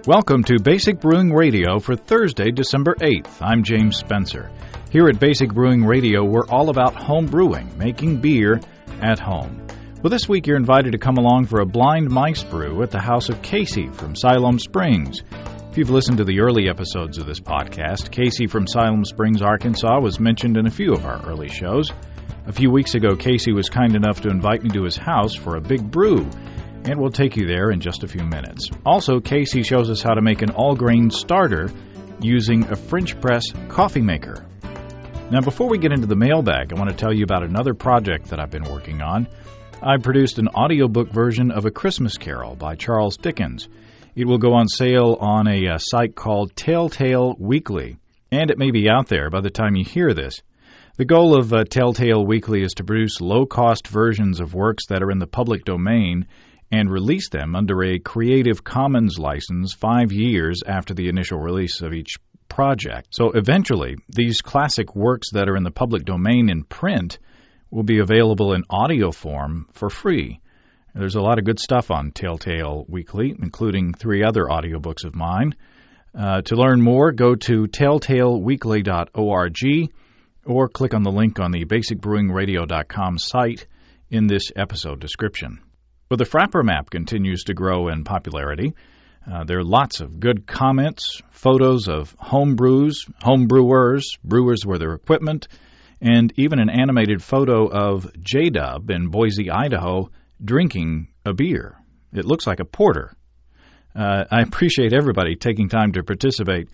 Welcome to Basic Brewing Radio for Thursday, December 8th. I'm James Spencer. Here at Basic Brewing Radio, we're all about home brewing, making beer at home. Well, this week you're invited to come along for a blind mice brew at the house of Casey from Siloam Springs. If you've listened to the early episodes of this podcast, Casey from Siloam Springs, Arkansas was mentioned in a few of our early shows. A few weeks ago, Casey was kind enough to invite me to his house for a big brew, and we'll take you there in just a few minutes. Also, Casey shows us how to make an all-grain starter using a French press coffee maker. Now, before we get into the mailbag, I want to tell you about another project that I've been working on. I produced an audiobook version of A Christmas Carol by Charles Dickens. It will go on sale on a site called Telltale Weekly, and it may be out there by the time you hear this. The goal of Telltale Weekly is to produce low-cost versions of works that are in the public domain and release them under a Creative Commons license 5 years after the initial release of each project. So eventually, these classic works that are in the public domain in print will be available in audio form for free. There's a lot of good stuff on Telltale Weekly, including 3 other audiobooks of mine. To learn more, go to telltaleweekly.org or click on the link on the basicbrewingradio.com site in this episode description. Well, the Frapper map continues to grow in popularity. There are lots of good comments, photos of home brews, home brewers, brewers with their equipment, and even an animated photo of J-Dub in Boise, Idaho, drinking a beer. It looks like a porter. I appreciate everybody taking time to participate.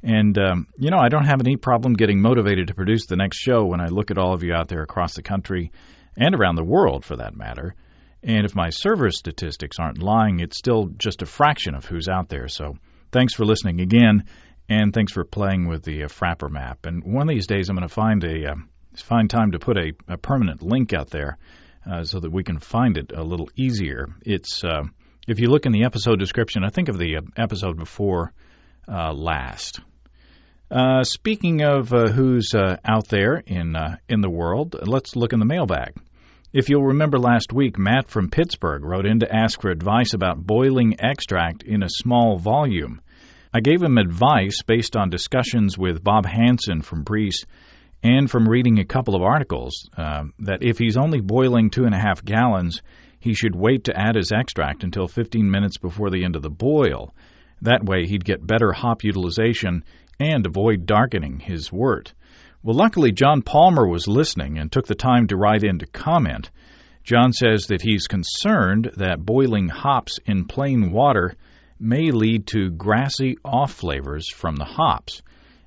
And, I don't have any problem getting motivated to produce the next show when I look at all of you out there across the country and around the world, for that matter. And if my server statistics aren't lying, it's still just a fraction of who's out there. So thanks for listening again, and thanks for playing with the Frapper map. And one of these days I'm going to find time to put a permanent link out there so that we can find it a little easier. It's if you look in the episode description, I think of the episode before last. Speaking of who's out there in the world, let's look in the mailbag. If you'll remember last week, Matt from Pittsburgh wrote in to ask for advice about boiling extract in a small volume. I gave him advice based on discussions with Bob Hansen from Brew and from reading a couple of articles that if he's only boiling 2.5 gallons, he should wait to add his extract until 15 minutes before the end of the boil. That way he'd get better hop utilization and avoid darkening his wort. Well, luckily, John Palmer was listening and took the time to write in to comment. John says that he's concerned that boiling hops in plain water may lead to grassy off flavors from the hops.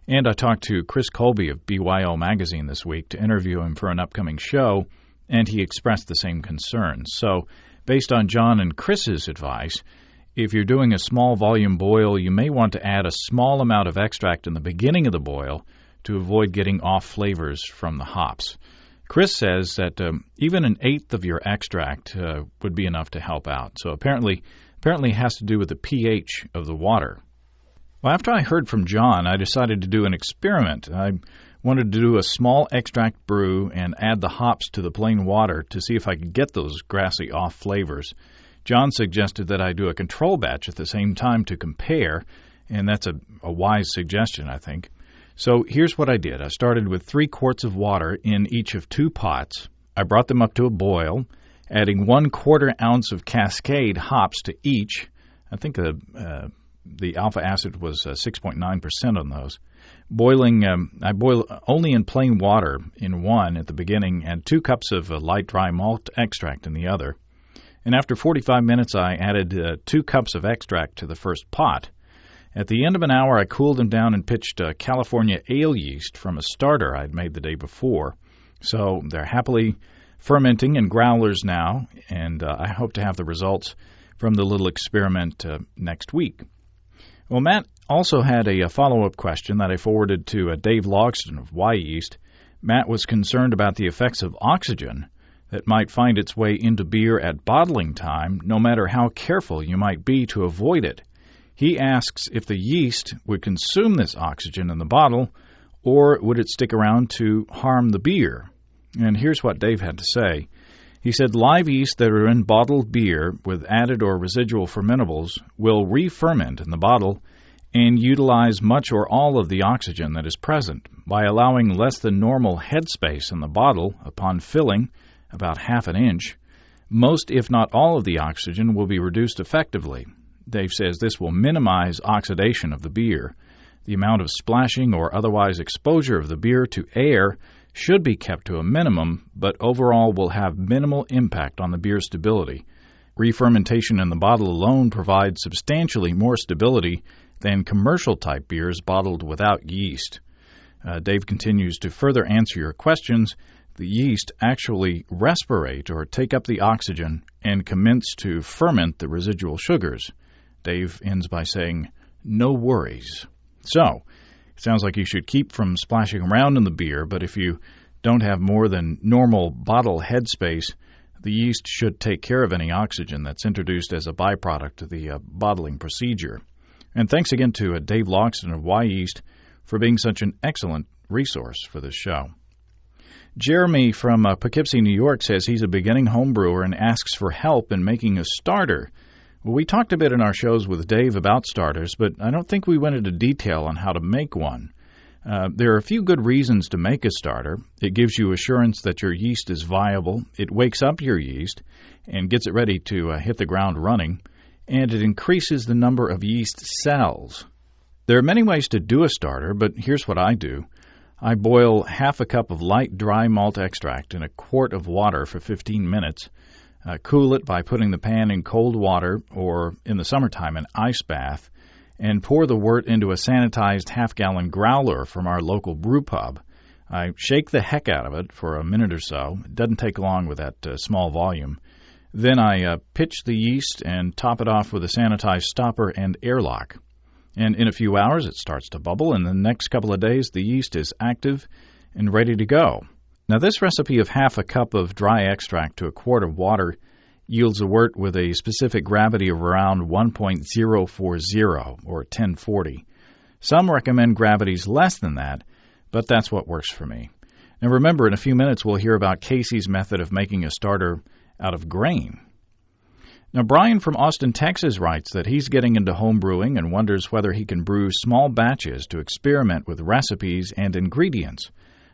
And I talked to Chris Colby of BYO Magazine this week to interview him for an upcoming show, and he expressed the same concerns. So, based on John and Chris's advice, if you're doing a small volume boil, you may want to add a small amount of extract in the beginning of the boil to avoid getting off flavors from the hops. Chris says that even an eighth of your extract would be enough to help out. So apparently it has to do with the pH of the water. Well, after I heard from John, I decided to do an experiment. I wanted to do a small extract brew and add the hops to the plain water to see if I could get those grassy off flavors. John suggested that I do a control batch at the same time to compare, and that's a wise suggestion, I think. So here's what I did. I started with 3 quarts of water in each of 2 pots. I brought them up to a boil, adding 1/4 ounce of Cascade hops to each. I think the alpha acid was 6.9% on those. I boil only in plain water in one at the beginning and 2 cups of light dry malt extract in the other. And after 45 minutes, I added 2 cups of extract to the first pot. At the end of an hour, I cooled them down and pitched California ale yeast from a starter I'd made the day before. So they're happily fermenting in growlers now, and I hope to have the results from the little experiment next week. Well, Matt also had a follow-up question that I forwarded to Dave Logston of Y Yeast. Matt was concerned about the effects of oxygen that might find its way into beer at bottling time, no matter how careful you might be to avoid it. He asks if the yeast would consume this oxygen in the bottle, or would it stick around to harm the beer? And here's what Dave had to say. He said live yeast that are in bottled beer with added or residual fermentables will re-ferment in the bottle and utilize much or all of the oxygen that is present by allowing less than normal headspace in the bottle upon filling, about half an inch. Most, if not all, of the oxygen will be reduced effectively. Dave says this will minimize oxidation of the beer. The amount of splashing or otherwise exposure of the beer to air should be kept to a minimum, but overall will have minimal impact on the beer stability. Re-fermentation in the bottle alone provides substantially more stability than commercial-type beers bottled without yeast. Dave continues to further answer your questions. The yeast actually respirate or take up the oxygen and commence to ferment the residual sugars. Dave ends by saying, no worries. So, it sounds like you should keep from splashing around in the beer, but if you don't have more than normal bottle headspace, the yeast should take care of any oxygen that's introduced as a byproduct of the bottling procedure. And thanks again to Dave Loxton of Y Yeast for being such an excellent resource for this show. Jeremy from Poughkeepsie, New York says he's a beginning home brewer and asks for help in making a starter. Well, we talked a bit in our shows with Dave about starters, but I don't think we went into detail on how to make one. There are a few good reasons to make a starter. It gives you assurance that your yeast is viable, it wakes up your yeast, and gets it ready to hit the ground running, and it increases the number of yeast cells. There are many ways to do a starter, but here's what I do. I boil half a cup of light dry malt extract in a quart of water for 15 minutes, cool it by putting the pan in cold water or, in the summertime, an ice bath, and pour the wort into a sanitized half-gallon growler from our local brew pub. I shake the heck out of it for a minute or so. It doesn't take long with that small volume. Then I pitch the yeast and top it off with a sanitized stopper and airlock. And in a few hours it starts to bubble, and the next couple of days the yeast is active and ready to go. Now this recipe of half a cup of dry extract to a quart of water yields a wort with a specific gravity of around 1.040 or 1040. Some recommend gravities less than that, but that's what works for me. Now remember, in a few minutes we'll hear about Casey's method of making a starter out of grain. Now Brian from Austin, Texas writes that he's getting into home brewing and wonders whether he can brew small batches to experiment with recipes and ingredients.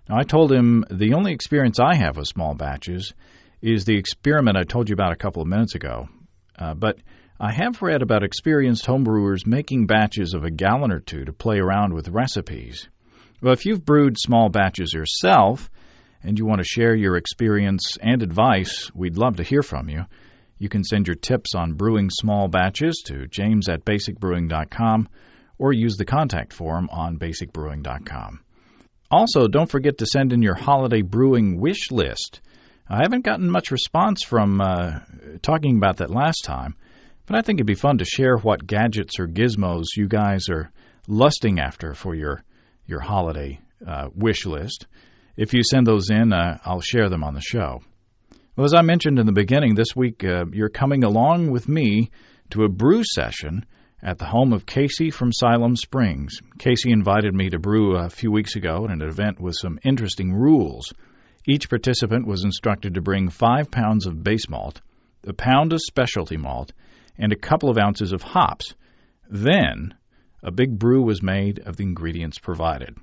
Now I told him the only experience I have with small batches is the experiment I told you about a couple of minutes ago. But I have read about experienced homebrewers making batches of a gallon or two to play around with recipes. Well, if you've brewed small batches yourself and you want to share your experience and advice, we'd love to hear from you. You can send your tips on brewing small batches to james@basicbrewing.com or use the contact form on basicbrewing.com. Also, don't forget to send in your holiday brewing wish list. I haven't gotten much response from talking about that last time, but I think it'd be fun to share what gadgets or gizmos you guys are lusting after for your holiday wish list. If you send those in, I'll share them on the show. Well, as I mentioned in the beginning, this week you're coming along with me to a brew session at the home of Casey from Siloam Springs. Casey invited me to brew a few weeks ago at an event with some interesting rules. Each participant was instructed to bring 5 pounds of base malt, a pound of specialty malt, and a couple of ounces of hops. Then, a big brew was made of the ingredients provided.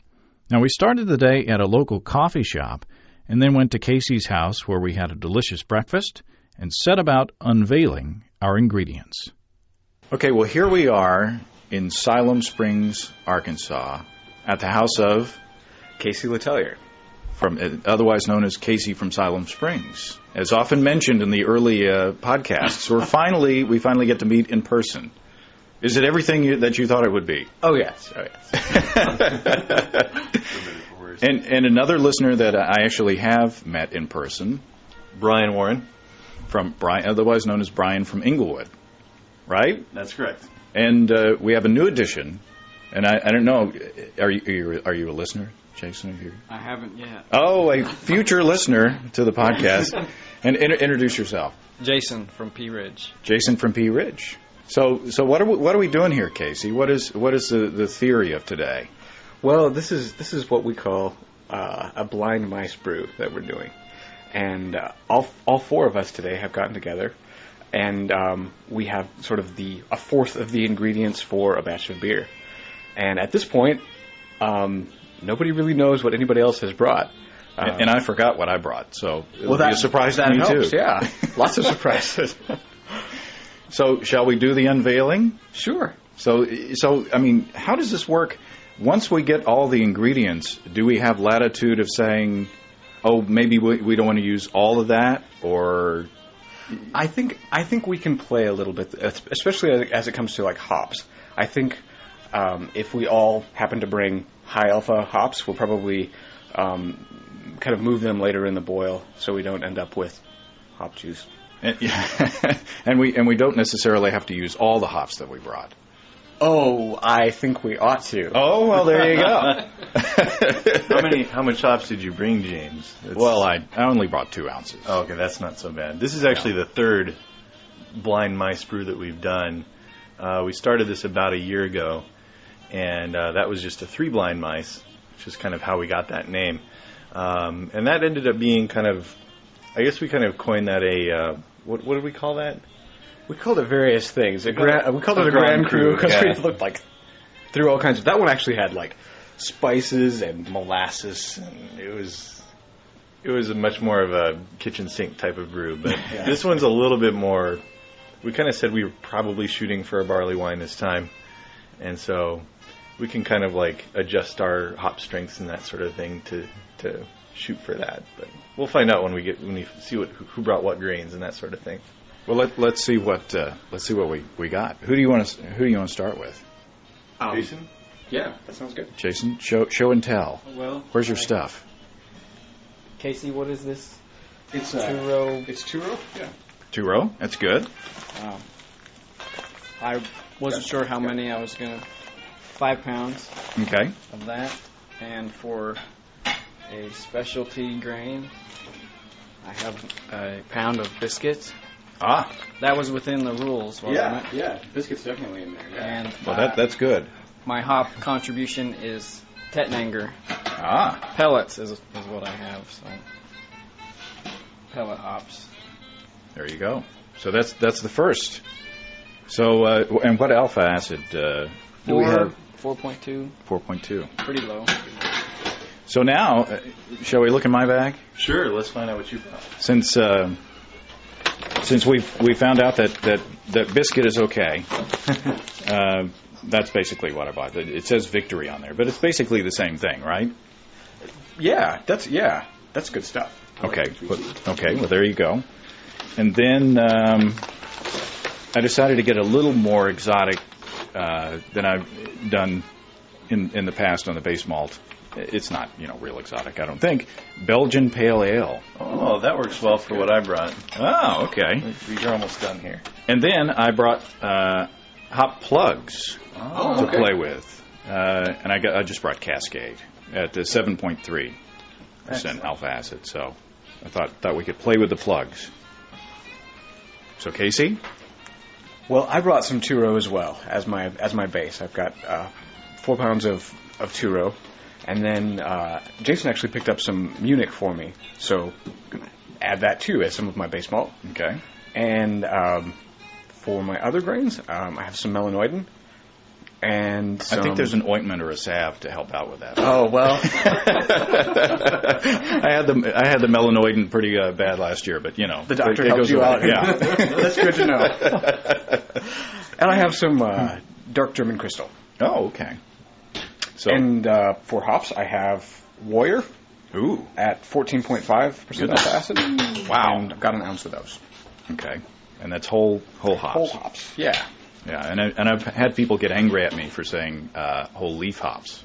Now, we started the day at a local coffee shop and then went to Casey's house where we had a delicious breakfast and set about unveiling our ingredients. Okay, well, here we are in Siloam Springs, Arkansas, at the house of Casey Letelier, otherwise known as Casey from Siloam Springs. As often mentioned in the early podcasts, we finally get to meet in person. Is it everything that you thought it would be? Oh, yes. And another listener that I actually have met in person, Brian Warren, otherwise known as Brian from Inglewood, right? That's correct. And we have a new addition, and I don't know, are you a listener, Jason? I haven't yet. Oh, a future listener to the podcast. And introduce yourself. Jason from Pea Ridge. Jason from Pea Ridge. So what are we doing here, Casey? What is the theory of today? Well, this is what we call a blind mice brew that we're doing. And all four of us today have gotten together, and we have sort of a fourth of the ingredients for a batch of beer. And at this point, nobody really knows what anybody else has brought. And I forgot what I brought, so it'll be that, a surprise to that me, helps, too. Yeah, lots of surprises. So, shall we do the unveiling? Sure. So, I mean, how does this work? Once we get all the ingredients, do we have latitude of saying, oh, maybe we don't want to use all of that, or... I think we can play a little bit, especially as it comes to like hops. I think if we all happen to bring high alpha hops, we'll probably kind of move them later in the boil, so we don't end up with hop juice. And we don't necessarily have to use all the hops that we brought. Oh, I think we ought to. Oh, well, there you go. How much hops did you bring, James? Well, I only brought 2 ounces. Oh, okay, that's not so bad. This is actually the third blind mice brew that we've done. We started this about a year ago, and that was just a 3 blind mice, which is kind of how we got that name. And that ended up being kind of, I guess we kind of coined that what did we call that? We called it various things. We called it a Grand Cru because we looked like through all kinds of. That one actually had like spices and molasses, and it was a much more of a kitchen sink type of brew. But this one's a little bit more. We kind of said we were probably shooting for a barley wine this time, and so we can kind of like adjust our hop strengths and that sort of thing to shoot for that. But we'll find out when we see who brought what grains and that sort of thing. Well, let's see what we got. Who do you want to start with? Jason? Yeah, that sounds good. Jason, show and tell. Well, where's your stuff? Casey, what is this? It's two-row. It's 2-row. Yeah. 2-row. That's good. I wasn't sure how many I was gonna. 5 pounds. Okay. Of that, and for a specialty grain, I have a pound of biscuits. Ah, that was within the rules, wasn't it? Yeah, biscuits definitely in there. Yeah. And well, that's good. My hop contribution is Tettnanger. Ah, Pellets is what I have. So pellet hops. There you go. So that's the first. So and what alpha acid do we have? 4.2. 4.2. Pretty low. So now, shall we look in my bag? Sure. Let's find out what you brought. Since we found out that biscuit is okay, that's basically what I bought. It says Victory on there, but it's basically the same thing, right? Yeah, that's good stuff. Okay, well there you go. And then I decided to get a little more exotic than I've done in the past on the base malt. It's not, real exotic, I don't think. Belgian Pale Ale. Oh, that works well for what I brought. Oh, okay. You're almost done here. And then I brought hop plugs to play with. And I just brought Cascade at the 7.3% alpha acid. So I thought we could play with the plugs. So Casey? Well, I brought some 2-row as well as my base. I've got 4 pounds of 2-row. And then Jason actually picked up some Munich for me, so I'm going to add that too as some of my base malt. Okay. And for my other grains, I have some melanoidin. And I think there's an ointment or a salve to help out with that. Oh, well. I had the melanoidin pretty bad last year, but the doctor helped you out. Yeah. That's good to know. And I have some dark German crystal. Oh, okay. So, and for hops, I have Warrior. Ooh. At 14.5% alpha acid. Wow. And I've got an ounce of those. Okay. And that's whole hops. Whole hops. Yeah. Yeah, and I've had people get angry at me for saying whole leaf hops.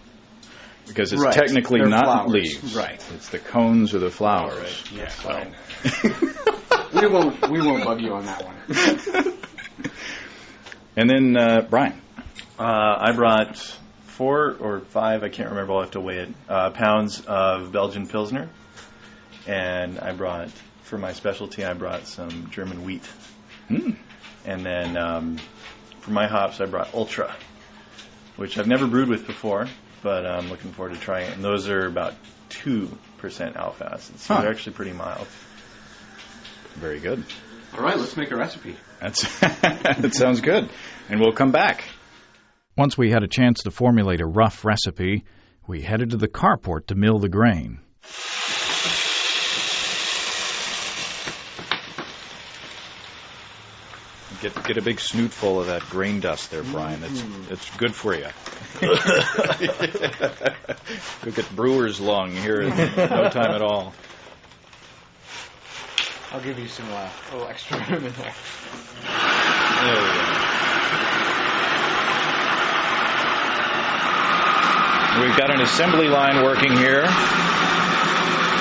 Because it's technically They're not flowers. leaves. Right. It's the cones or the flowers. Right. Yeah. So. we won't bug you on that one. And then Brian. I brought 4 or 5, I can't remember, I'll have to weigh it, pounds of Belgian Pilsner. And I brought, for my specialty, I brought some German wheat. Mm. And then for my hops, I brought Ultra, which I've never brewed with before, but I'm looking forward to trying it. And those are about 2% alpha acid, so they're actually pretty mild. Very good. All right, let's make a recipe. That sounds good. And we'll come back. Once we had a chance to formulate a rough recipe, we headed to the carport to mill the grain. Get a big snootful of that grain dust there, Brian. It's good for you. You'll get brewer's lung here in no time at all. I'll give you some little extra room in there. There we go. We've got an assembly line working here.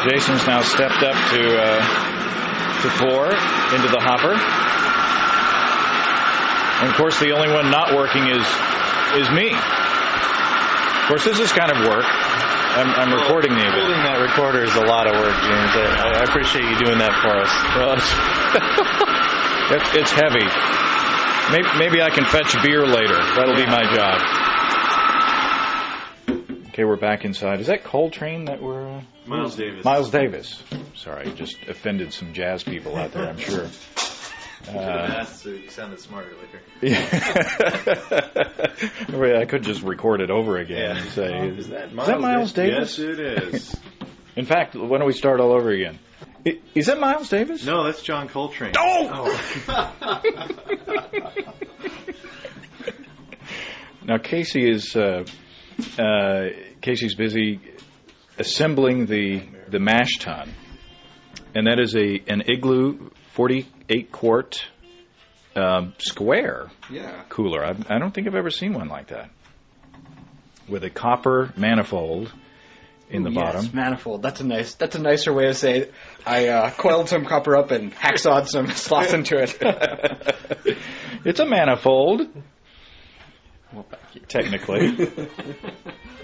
Jason's now stepped up to pour into the hopper. And of course, the only one not working is me. Of course, this is kind of work. I'm recording the event. Holding that recorder is a lot of work, James. I appreciate you doing that for us. Well, it's heavy. Maybe I can fetch beer later. That'll be my job. Okay, we're back inside. Is that Coltrane that we're... Miles Davis. Miles Davis. Sorry, just offended some jazz people out there, I'm sure. So you sounded smarter later. Yeah. I could just record it over again and say, is that Miles Davis? Yes, it is. In fact, why don't we start all over again? Is that Miles Davis? No, that's John Coltrane. Oh! Now, Casey's busy assembling the mash tun, and that is an Igloo 48-quart square cooler. I don't think I've ever seen one like that. With a copper manifold in the bottom. Yes, manifold. That's a nicer way to say it. I coiled some copper up and hacksawed some slots into it. It's a manifold. Well, technically.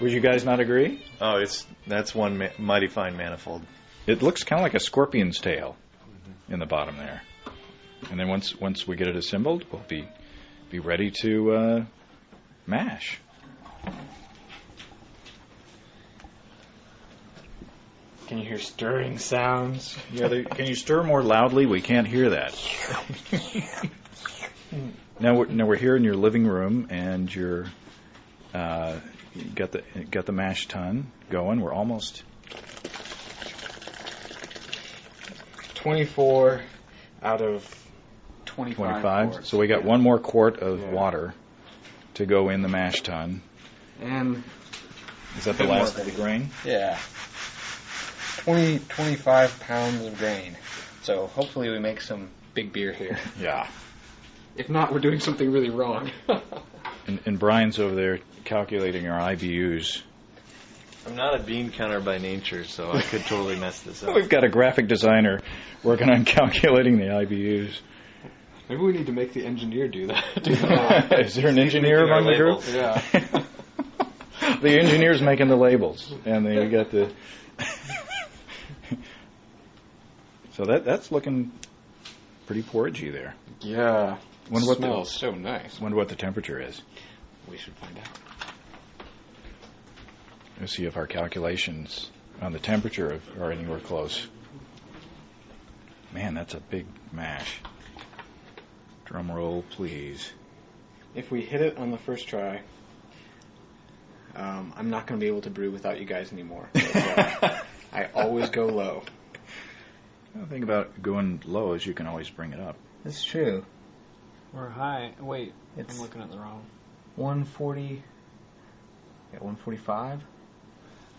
Would you guys not agree? Oh, that's one mighty fine manifold. It looks kind of like a scorpion's tail in the bottom there. And then once we get it assembled, we'll be ready to mash. Can you hear stirring sounds? Yeah, can you stir more loudly? We can't hear that. Now we're here in your living room, and you got the mash tun going. We're almost 24 out of 25. So we got one more quart of water to go in the mash tun. And is that the last of the grain? Yeah. 25 pounds of grain. So hopefully we make some big beer here. Yeah. If not, we're doing something really wrong. and Brian's over there calculating our IBUs. I'm not a bean counter by nature, so I could totally mess this up. We've got a graphic designer working on calculating the IBUs. Maybe we need to make the engineer do that. Is there an engineer among the group? Yeah. The engineer's making the labels, and then you got the... So that's looking pretty porridgey there. Yeah. Wonder what smells so nice. Wonder what the temperature is. We should find out. Let's see if our calculations on the temperature are anywhere close. Man, that's a big mash. Drum roll, please. If we hit it on the first try, I'm not going to be able to brew without you guys anymore. I always go low. The thing about going low is you can always bring it up. That's true. Or high. Wait, I'm looking at the wrong. 140. Yeah, 145.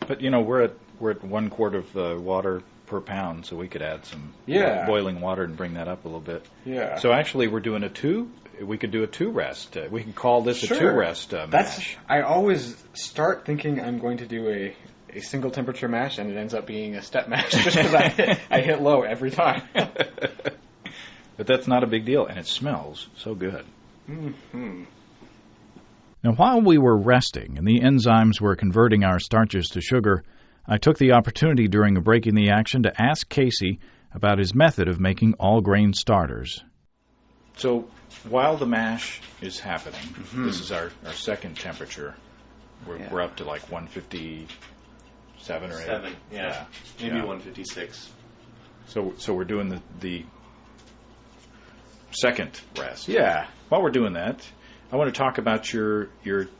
But we're at 1 quart of water per pound, so we could add some boiling water and bring that up a little bit. Yeah. So actually, we're doing we could do a 2-rest. We can call this a 2-rest mash. I always start thinking I'm going to do a single temperature mash, and it ends up being a step mash just because I hit low every time. But that's not a big deal, and it smells so good. Mm-hmm. Now, while we were resting and the enzymes were converting our starches to sugar, I took the opportunity during a break in the action to ask Casey about his method of making all-grain starters. So, while the mash is happening, this is our second temperature. We're up to like 157 or 8. 7, yeah. Maybe 156. So we're doing the second rest. Yeah. While we're doing that, I want to talk about your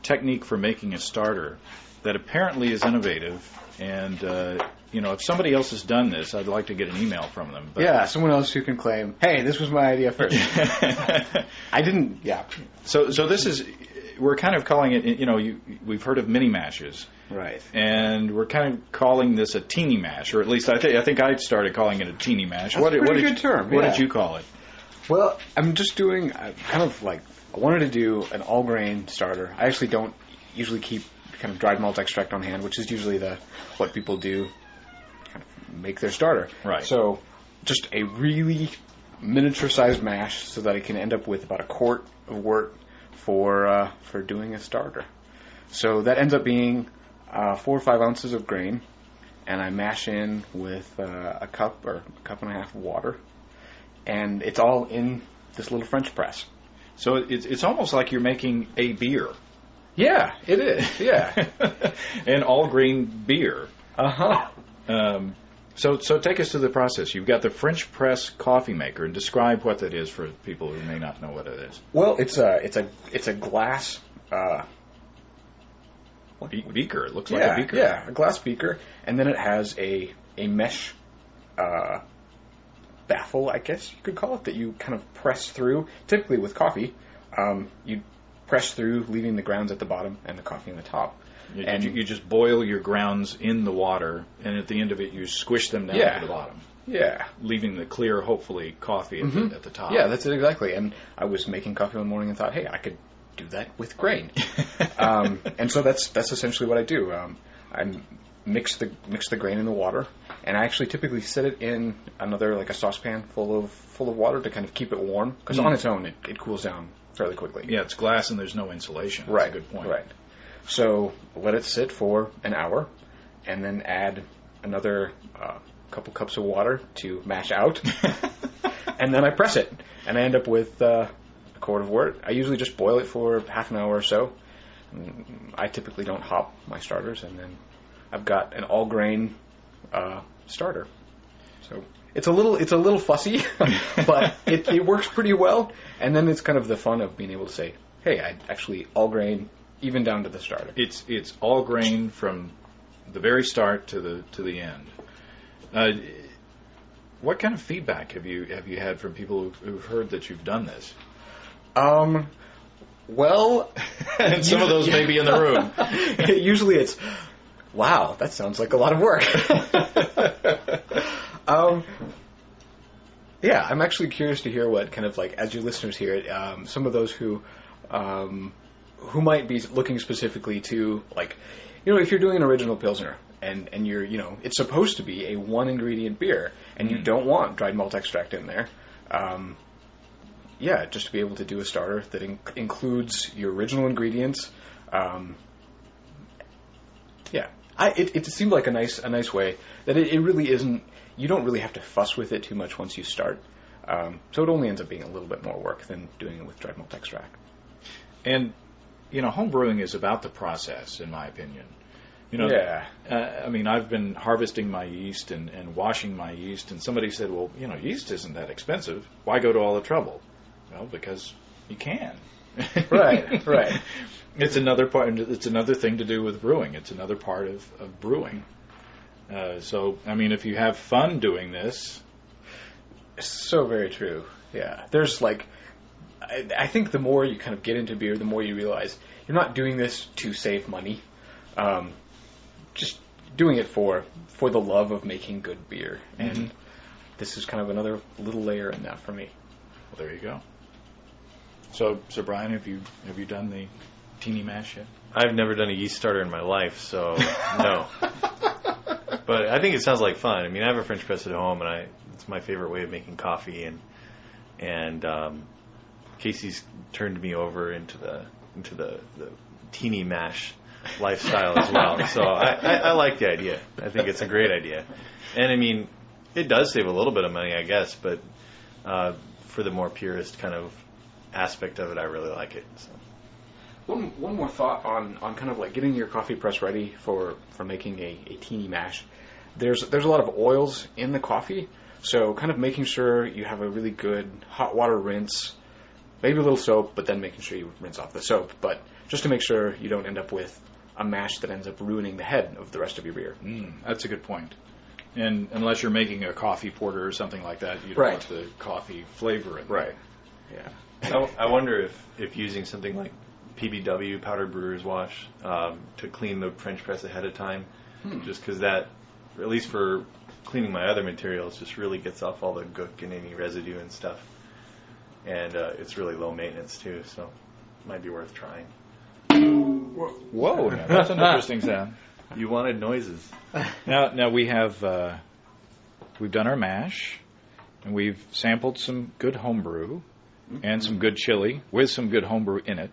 technique for making a starter that apparently is innovative. And, if somebody else has done this, I'd like to get an email from them. But Yeah, someone else who can claim, hey, this was my idea first. I didn't, yeah. So this is, we're kind of calling it, we've heard of mini mashes. Right. And we're kind of calling this a teeny mash, or at least I think I started calling it a teeny mash. That's a pretty good term. What did you call it? Well, I'm just doing kind of like, I wanted to do an all-grain starter. I actually don't usually keep kind of dried malt extract on hand, which is usually what people do, kind of make their starter. Right. So just a really miniature-sized mash so that I can end up with about a quart of wort for doing a starter. So that ends up being 4 or 5 ounces of grain, and I mash in with a cup or a cup and a half of water, and it's all in this little French press. So it's almost like you're making a beer. Yeah, it is. Yeah. An all-grain beer. Uh-huh. So take us through the process. You've got the French press coffee maker, and describe what that is for people who may not know what it is. Well, it's a glass beaker. It looks like a beaker. Yeah, a glass beaker, and then it has a mesh baffle, I guess you could call it, that you kind of press through. Typically with coffee, you press through, leaving the grounds at the bottom and the coffee on the top. And you just boil your grounds in the water, and at the end of it, you squish them down to the bottom. Yeah. Leaving the clear, hopefully, coffee at the top. Yeah, that's it exactly. And I was making coffee one morning and thought, hey, I could do that with grain. And so that's essentially what I do. I mix the grain in the water, and I actually typically set it in another, like a saucepan full of water to kind of keep it warm, because on its own it cools down fairly quickly. Yeah, it's glass and there's no insulation. That's right. a good point. Right. So let it sit for an hour, and then add another couple cups of water to mash out, and then I press it, and I end up with a quart of wort. I usually just boil it for half an hour or so. I typically don't hop my starters, and then I've got an all-grain starter. So it's a little fussy, but it works pretty well. And then it's kind of the fun of being able to say, hey, I actually all-grain, even down to the starter. It's all grain from the very start to the end. What kind of feedback have you had from people who've heard that you've done this? Well, and some of those may be in the room. Usually it's, wow, that sounds like a lot of work. Yeah, I'm actually curious to hear what kind of, like, as your listeners hear it, some of those who might be looking specifically to, like, if you're doing an original Pilsner and you're, it's supposed to be a one-ingredient beer and you don't want dried malt extract in there, yeah, just to be able to do a starter that includes your original ingredients. Yeah, it seemed like a nice way that it really isn't. You don't really have to fuss with it too much once you start. So it only ends up being a little bit more work than doing it with dried malt extract. And home brewing is about the process, in my opinion. Yeah. I mean, I've been harvesting my yeast and washing my yeast, and somebody said, well, yeast isn't that expensive. Why go to all the trouble? Well, because you can. Right. It's another part. It's another thing to do with brewing. It's another part of brewing. So, I mean, if you have fun doing this, so very true. Yeah, there's I think the more you kind of get into beer, the more you realize you're not doing this to save money. Just doing it for the love of making good beer, and this is kind of another little layer in that for me. Well, there you go. So Brian, have you done the teeny mash yet? I've never done a yeast starter in my life, so no. But I think it sounds like fun. I mean, I have a French press at home, and it's my favorite way of making coffee. And Casey's turned me over into the teeny mash lifestyle as well. So I like the idea. I think it's a great idea. And I mean, it does save a little bit of money, I guess, but for the more purist kind of aspect of it, I really like it. So. One more thought on kind of like getting your coffee press ready for making a teeny mash. There's a lot of oils in the coffee, So kind of making sure you have a really good hot water rinse, maybe a little soap, but then making sure you rinse off the soap. But just to make sure you don't end up with a mash that ends up ruining the head of the rest of your beer. That's a good point. And unless you're making a coffee porter or something like that, you don't want the coffee flavor in there. Right. Yeah. I wonder if using something like PBW, powdered brewer's wash, to clean the French press ahead of time, just because that, at least for cleaning my other materials, just really gets off all the gook and any residue and stuff. And it's really low maintenance too, so it might be worth trying. Whoa, now that's an interesting sound. You wanted noises. Now we have we've done our mash, and we've sampled some good homebrew and some good chili with some good homebrew in it.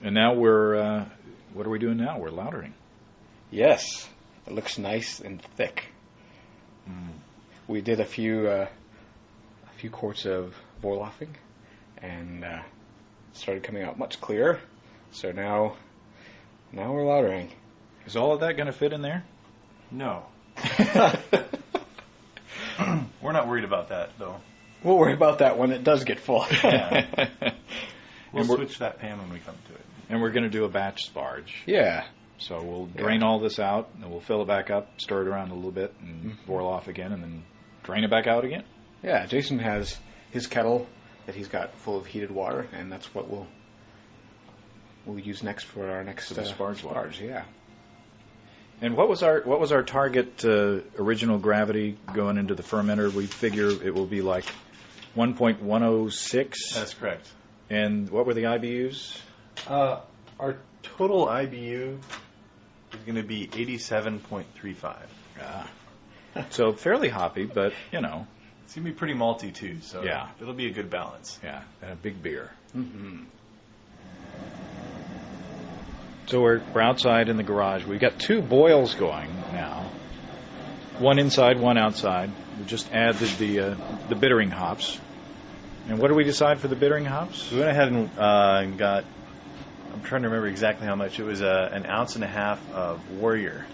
And now we're what are we doing now? We're lautering. Yes, it looks nice and thick. We did a few quarts of Vorlafing, and started coming out much clearer. So now we're lautering. Is all of that going to fit in there? No. We're not worried about that, though. We'll worry about that when it does get full. Yeah. We'll switch that pan when we come to it. And we're going to do a batch sparge. Yeah. So we'll drain all this out, and we'll fill it back up, stir it around a little bit, and boil off again, and then drain it back out again. Yeah, Jason has his kettle that he's got full of heated water, and that's what we'll use next for our next sparge. Yeah. And what was our target original gravity going into the fermenter? We figure it will be like 1.106. That's correct. And what were the IBUs? Our total IBU is going to be 87.35. So fairly hoppy, but you know. It's going to be pretty malty too, so yeah, it'll be a good balance. Yeah, and a big beer. So we're outside in the garage. We've got two boils going now. One inside, one outside. We just added the bittering hops. And what did we decide for the bittering hops? We went ahead and got, I'm trying to remember exactly how much. It was an ounce and a half of Warrior,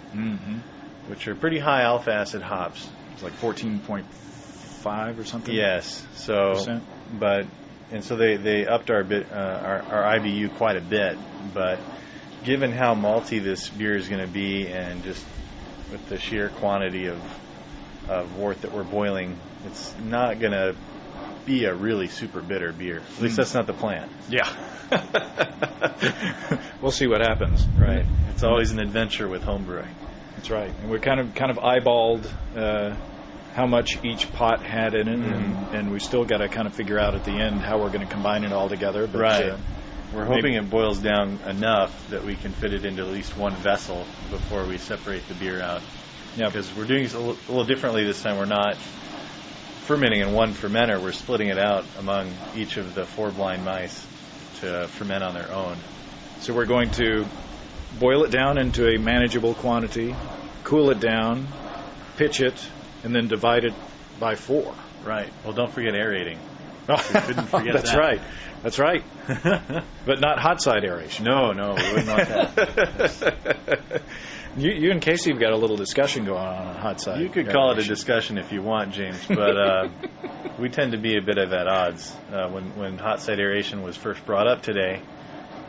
which are pretty high alpha acid hops. It's like 14.5 or something? Yes. So, percent? So they upped our IBU quite a bit, but given how malty this beer is going to be, and just with the sheer quantity of wort that we're boiling, it's not going to be a really super bitter beer. At least that's not the plan. Yeah. We'll see what happens. Right. It's always an adventure with homebrewing. That's right. And we kind of eyeballed how much each pot had in it, and we still got to kind of figure out at the end how we're going to combine it all together. But, right. We're hoping it boils down enough that we can fit it into at least one vessel before we separate the beer out. Yeah. Because we're doing it a little differently this time. We're not fermenting in one fermenter. We're splitting it out among each of the 4 blind mice to ferment on their own. So we're going to boil it down into a manageable quantity, cool it down, pitch it, and then divide it by 4. Right. Well, don't forget aerating. We couldn't forget That's that. right. That's right. But not hot side aeration. No, we wouldn't want that. You and Casey have got a little discussion going on hot side. You could call it a discussion if you want, James, but we tend to be a bit at odds. When hot side aeration was first brought up today,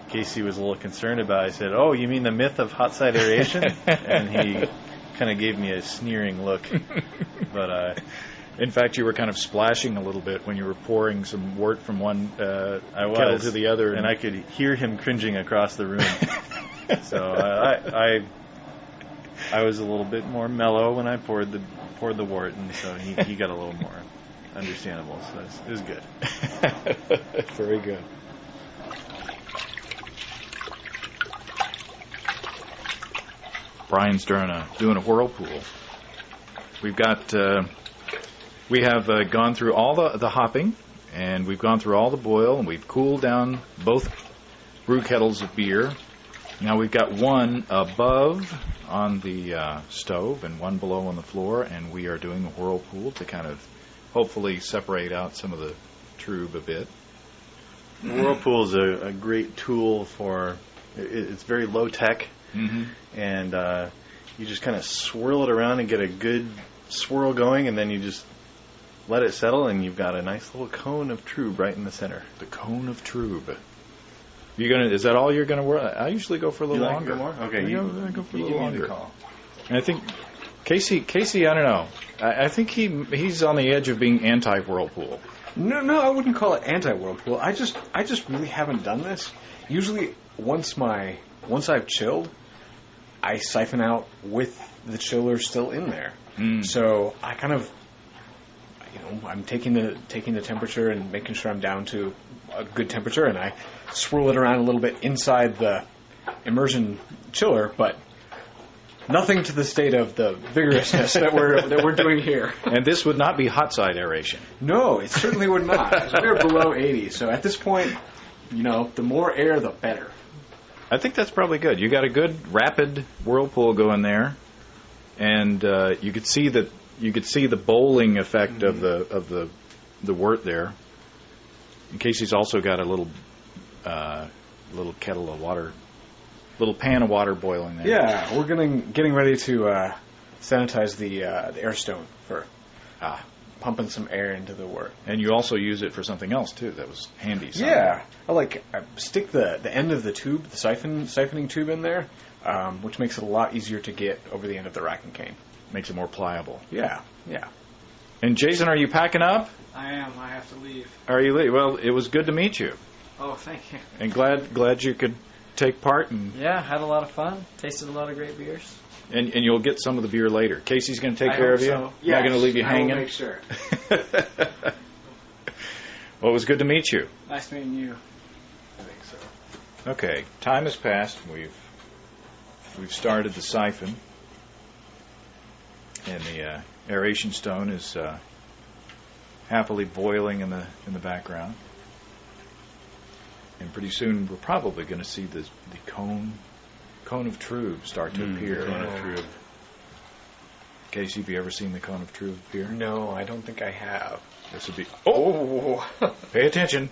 Casey was a little concerned about it. I said, "Oh, you mean the myth of hot side aeration?" And he kind of gave me a sneering look. But in fact, you were kind of splashing a little bit when you were pouring some wort from one kettle to the other, and I could hear him cringing across the room. So I was a little bit more mellow when I poured the wort, and so he got a little more understandable. So it was good. Very good. Brian's doing a whirlpool. We've got we have gone through all the hopping, and we've gone through all the boil, and we've cooled down both brew kettles of beer. Now we've got one above on the stove and one below on the floor, and we are doing a whirlpool to kind of hopefully separate out some of the trub a bit. The whirlpool is a great tool for. It's very low tech, and you just kind of swirl it around and get a good swirl going, and then you just let it settle, and you've got a nice little cone of trub right in the center. The cone of trub. Is that all you're gonna work? I usually go for a little longer. More? Okay, I go for a little give me longer. the call. And I think Casey, I don't know. I think he's on the edge of being anti-whirlpool. No, I wouldn't call it anti-whirlpool. I just really haven't done this. Usually, once I've chilled, I siphon out with the chiller still in there. So I kind of, I'm taking the temperature and making sure I'm down to a good temperature, and I swirl it around a little bit inside the immersion chiller, but nothing to the state of the vigorousness that we're doing here. And this would not be hot side aeration. No, it certainly would not. We're below 80, so at this point, the more air, the better. I think that's probably good. You got a good rapid whirlpool going there, and you could see the bowling effect of the wort there. And Casey's also got a little kettle of water, little pan of water boiling there. Yeah, we're getting ready to sanitize the air stone for pumping some air into the wort. And you also use it for something else too. That was handy. Yeah, I stick the end of the tube, the siphoning tube in there, which makes it a lot easier to get over the end of the rack and cane. Makes it more pliable. Yeah. And Jason, are you packing up? I am. I have to leave. Are you leaving? Well, it was good to meet you. Oh, thank you. And glad you could take part. And yeah, had a lot of fun. Tasted a lot of great beers. And you'll get some of the beer later. Casey's going to take care of you. So. Yes, not going to leave you hanging. I will make sure. Well, it was good to meet you. Nice meeting you. I think so. Okay, time has passed. We've started the siphon, and the aeration stone is happily boiling in the background. And pretty soon we're probably going to see the cone of trub start to appear. Cone of trub. Casey, have you ever seen the cone of trub appear? No, I don't think I have. This would be... Oh! Pay attention.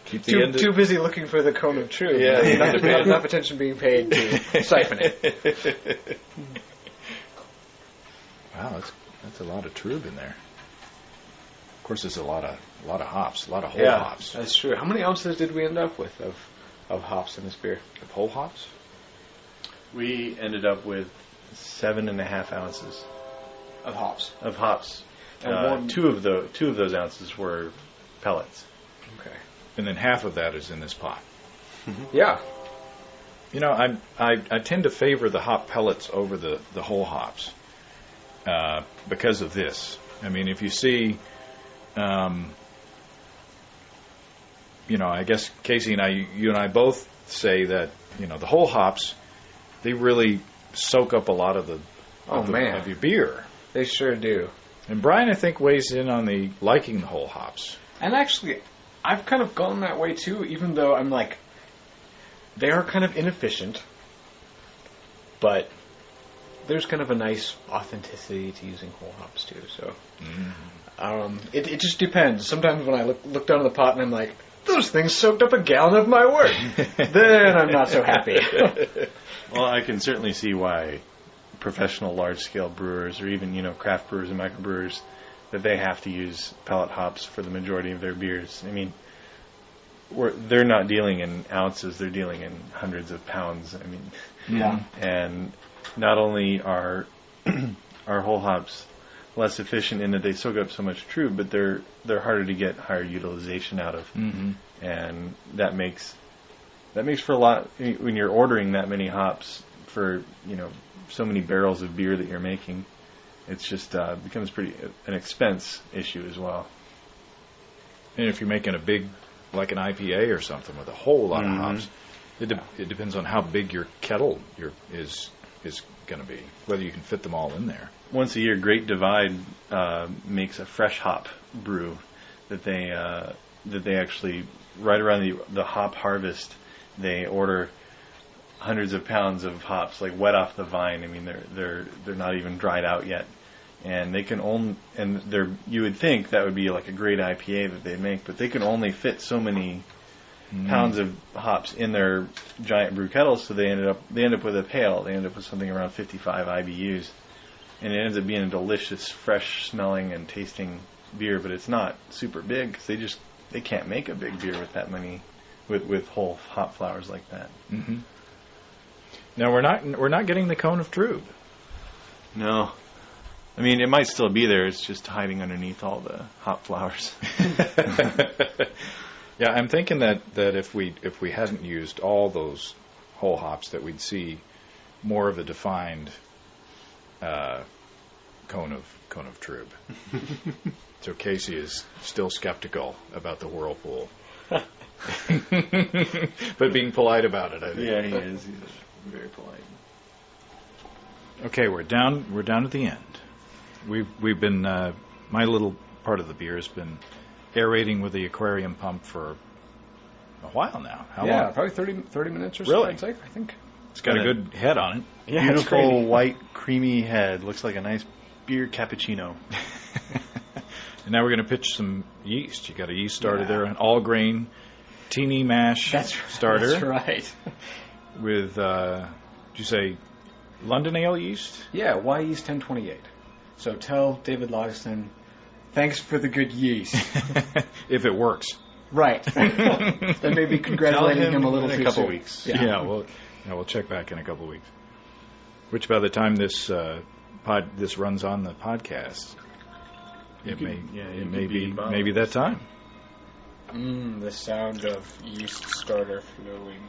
Keep the too busy looking for the cone of trub. Yeah. Not enough attention being paid to siphon it. Wow, that's a lot of trub in there. Of course, there's a lot of hops, a lot of whole hops. That's true. How many ounces did we end up with of hops in this beer? Of whole hops? We ended up with 7.5 ounces Of hops. of hops. And two of those ounces were pellets. Okay. And then half of that is in this pot. Yeah. I tend to favor the hop pellets over the whole hops because of this. I mean, if you see, I guess Casey and you and I both say that the whole hops, they really soak up a lot of of your beer. They sure do. And Brian, I think, weighs in on the liking the whole hops. And actually, I've kind of gone that way too, even though I'm like, they are kind of inefficient, but there's kind of a nice authenticity to using whole hops too. So, it just depends. Sometimes when I look down at the pot and I'm like, those things soaked up a gallon of my wort, then I'm not so happy. Well, I can certainly see why professional large-scale brewers, or even craft brewers and microbrewers, that they have to use pellet hops for the majority of their beers. I mean, they're not dealing in ounces; they're dealing in hundreds of pounds. I mean, Yeah. And not only are our whole hops less efficient in that they soak up so much trub, but they're harder to get higher utilization out of, and that makes for a lot when you're ordering that many hops for so many barrels of beer that you're making. It's just becomes an expense issue as well. And if you're making a big, like an IPA or something with a whole lot of hops, it depends on how big your kettle is going to be, whether you can fit them all in there. Once a year, Great Divide makes a fresh hop brew that they actually, right around the hop harvest, they order hundreds of pounds of hops, like wet off the vine. I mean, they're not even dried out yet, and they can only you would think that would be like a great IPA that they make, but they can only fit so many pounds of hops in their giant brew kettles, so they end up with a pail. They end up with something around 55 IBUs, and it ends up being a delicious, fresh smelling and tasting beer. But it's not super big because they can't make a big beer with that many with whole hop flowers like that. Mm-hmm. Now we're not getting the cone of Trub. No. I mean, it might still be there. It's just hiding underneath all the hop flowers. Yeah, I'm thinking that if we hadn't used all those whole hops, that we'd see more of a defined cone of Trub. So Casey is still skeptical about the whirlpool, but being polite about it, I think. Yeah, he is. He's very polite. Okay, we're down at the end. We've been my little part of the beer has been aerating with the aquarium pump for a while now. How long? Probably 30 minutes or so. Really? I'd say. I think It's got a good head on it. Yeah, beautiful white creamy head. Looks like a nice beer cappuccino. And now we're going to pitch some yeast. You got a yeast starter there, an all grain teeny mash starter. That's right. With did you say London ale yeast? Yeah, Y yeast 1028. So tell David Logston, thanks for the good yeast. If it works. Right. Then maybe congratulating him a little in too a couple soon. weeks. Yeah, we'll check back in a couple of weeks. Which by the time this this runs on the podcast, it may be that time. The sound of yeast starter flowing.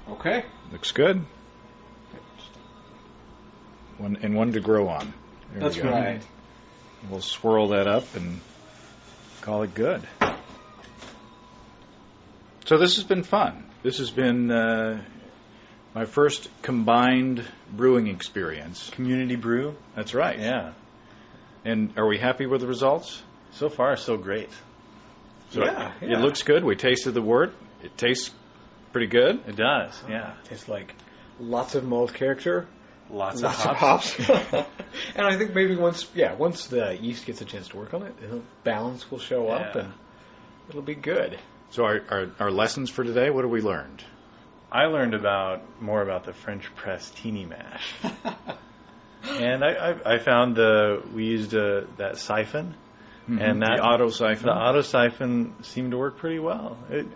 Okay. Looks good. One to grow on. There That's we go. right. We'll swirl that up and call it good. So this has been fun. This has been my first combined brewing experience. Community brew. That's right. Yeah. And are we happy with the results? So far, so great. So it looks good. We tasted the wort. It tastes pretty good. It does. Yeah. Tastes like lots of malt character. Lots of of hops. And I think maybe once the yeast gets a chance to work on it, balance will show up and it'll be good. So our lessons for today, what have we learned? I learned more about the French press teeny mash. And I found we used that siphon. Mm-hmm. And that the auto siphon. The auto siphon seemed to work pretty well. It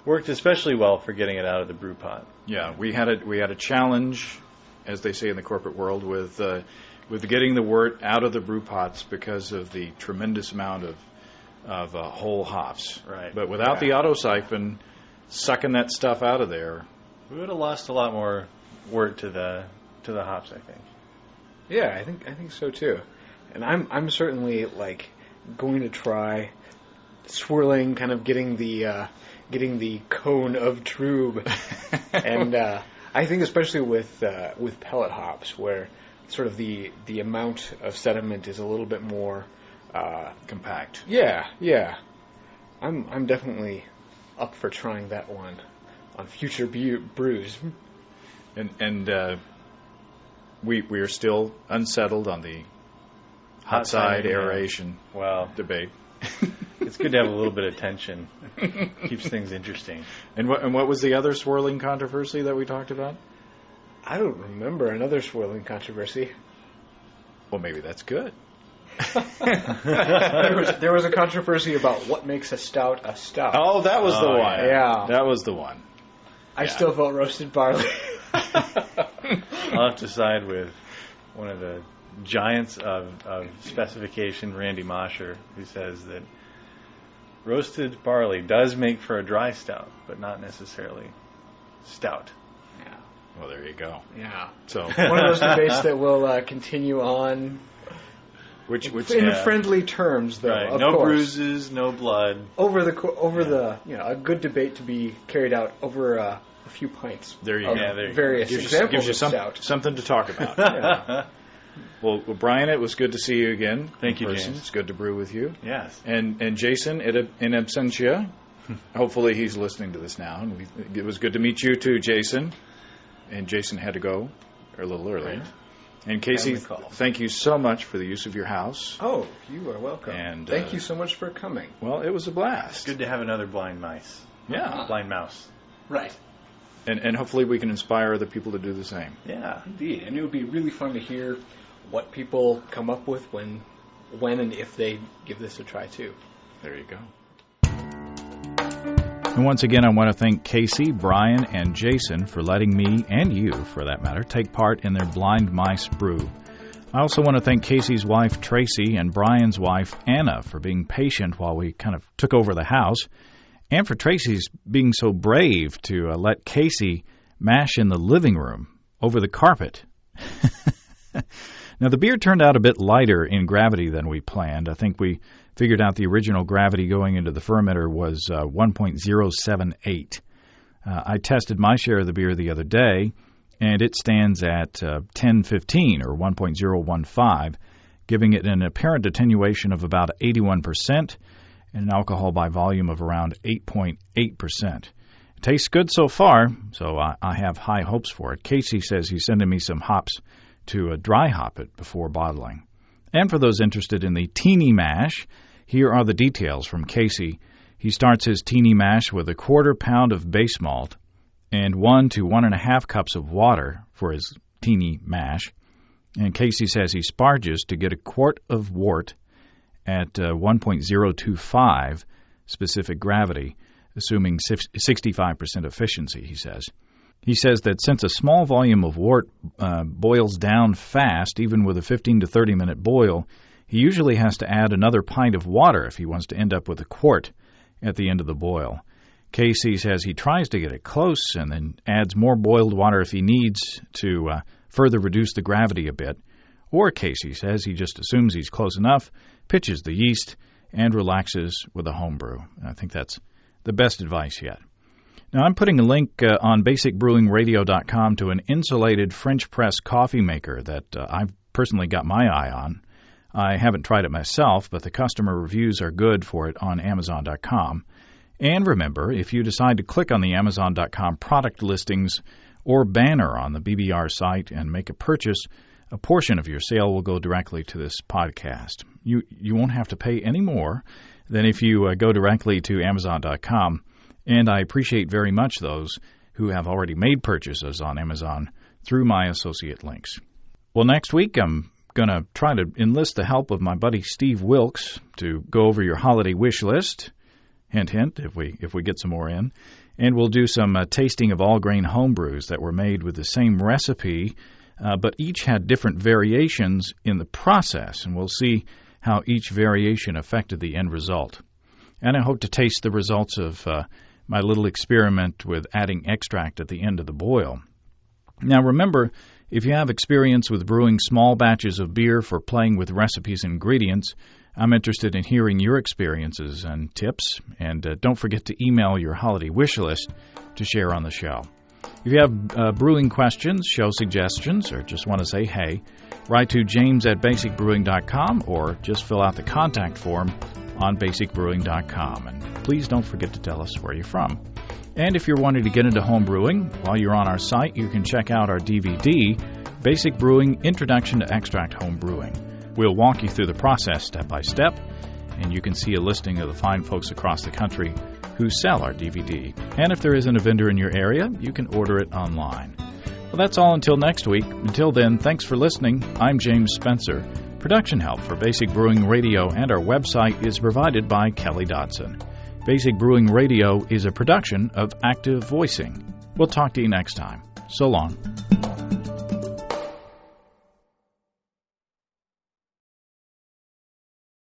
worked especially well for getting it out of the brew pot. Yeah, we had a challenge, as they say in the corporate world, with getting the wort out of the brew pots because of the tremendous amount of whole hops. Right. But without the auto siphon, sucking that stuff out of there, we would have lost a lot more wort to the hops, I think. Yeah, I think so too. And I'm certainly going to try swirling, kind of getting the cone of Trub, and I think especially with pellet hops, where sort of the amount of sediment is a little bit more compact. Yeah. I'm definitely up for trying that one on future brews. And we are still unsettled on the hot side aeration debate. It's good to have a little bit of tension. Keeps things interesting. And what was the other swirling controversy that we talked about? I don't remember another swirling controversy. Well, maybe that's good. There was a controversy about what makes a stout a stout. Oh, that was the one. Yeah. That was the one. I still vote roasted barley. I'll have to side with one of the giants of specification, Randy Mosher, who says that roasted barley does make for a dry stout, but not necessarily stout. Yeah. Well, there you go. Yeah. So one of those debates that will continue on, which in friendly terms, though. Right. Of No course. bruises, no blood. Over the a good debate to be carried out over a few pints. There you of go. There you various gives examples you of stout. something to talk about. Yeah. Well, Brian, it was good to see you again. Thank you, person. James. It's good to brew with you. Yes. And Jason, in absentia, hopefully he's listening to this now. And it was good to meet you too, Jason. And Jason had to go a little early. Right. And Casey, thank you so much for the use of your house. Oh, you are welcome. And thank you so much for coming. Well, it was a blast. It's good to have another blind mice. Yeah. Blind mouse. Right. And hopefully we can inspire other people to do the same. Yeah. Indeed. And it would be really fun to hear what people come up with when and if they give this a try too. There you go. And once again, I want to thank Casey, Brian, and Jason for letting me, and you for that matter, take part in their Blind Mice Brew. I also want to thank Casey's wife, Tracy, and Brian's wife, Anna, for being patient while we kind of took over the house, and for Tracy's being so brave to let Casey mash in the living room over the carpet. Now, the beer turned out a bit lighter in gravity than we planned. I think we figured out the original gravity going into the fermenter was 1.078. I tested my share of the beer the other day, and it stands at 1015 or 1.015, giving it an apparent attenuation of about 81% and an alcohol by volume of around 8.8%. It tastes good so far, so I have high hopes for it. Casey says he's sending me some hops to dry hop it before bottling. And for those interested in the teeny mash, here are the details from Casey. He starts his teeny mash with a 1/4 pound of base malt and 1 to 1.5 cups of water for his teeny mash. And Casey says he sparges to get a quart of wort at 1.025 specific gravity, assuming 65% efficiency, he says. He says that since a small volume of wort boils down fast, even with a 15 to 30-minute boil, he usually has to add another pint of water if he wants to end up with a quart at the end of the boil. Casey says he tries to get it close and then adds more boiled water if he needs to further reduce the gravity a bit. Or Casey says he just assumes he's close enough, pitches the yeast, and relaxes with a home brew. I think that's the best advice yet. Now, I'm putting a link on basicbrewingradio.com to an insulated French press coffee maker that I've personally got my eye on. I haven't tried it myself, but the customer reviews are good for it on Amazon.com. And remember, if you decide to click on the Amazon.com product listings or banner on the BBR site and make a purchase, a portion of your sale will go directly to this podcast. You won't have to pay any more than if you go directly to Amazon.com. And I appreciate very much those who have already made purchases on Amazon through my associate links. Well, next week I'm going to try to enlist the help of my buddy Steve Wilkes to go over your holiday wish list. Hint, hint, if we get some more in. And we'll do some tasting of all-grain homebrews that were made with the same recipe, but each had different variations in the process, and we'll see how each variation affected the end result. And I hope to taste the results of my little experiment with adding extract at the end of the boil. Now remember, if you have experience with brewing small batches of beer for playing with recipes and ingredients, I'm interested in hearing your experiences and tips, and don't forget to email your holiday wish list to share on the show. If you have brewing questions, show suggestions, or just want to say hey, write to james@basicbrewing.com or just fill out the contact form on basicbrewing.com. And please don't forget to tell us where you're from. And if you're wanting to get into home brewing, while you're on our site, you can check out our DVD, Basic Brewing Introduction to Extract Home Brewing. We'll walk you through the process step by step, and you can see a listing of the fine folks across the country who sell our DVD. And if there isn't a vendor in your area, you can order it online. Well, that's all until next week. Until then, thanks for listening. I'm James Spencer. Production help for Basic Brewing Radio and our website is provided by Kelly Dodson. Basic Brewing Radio is a production of Active Voicing. We'll talk to you next time. So long.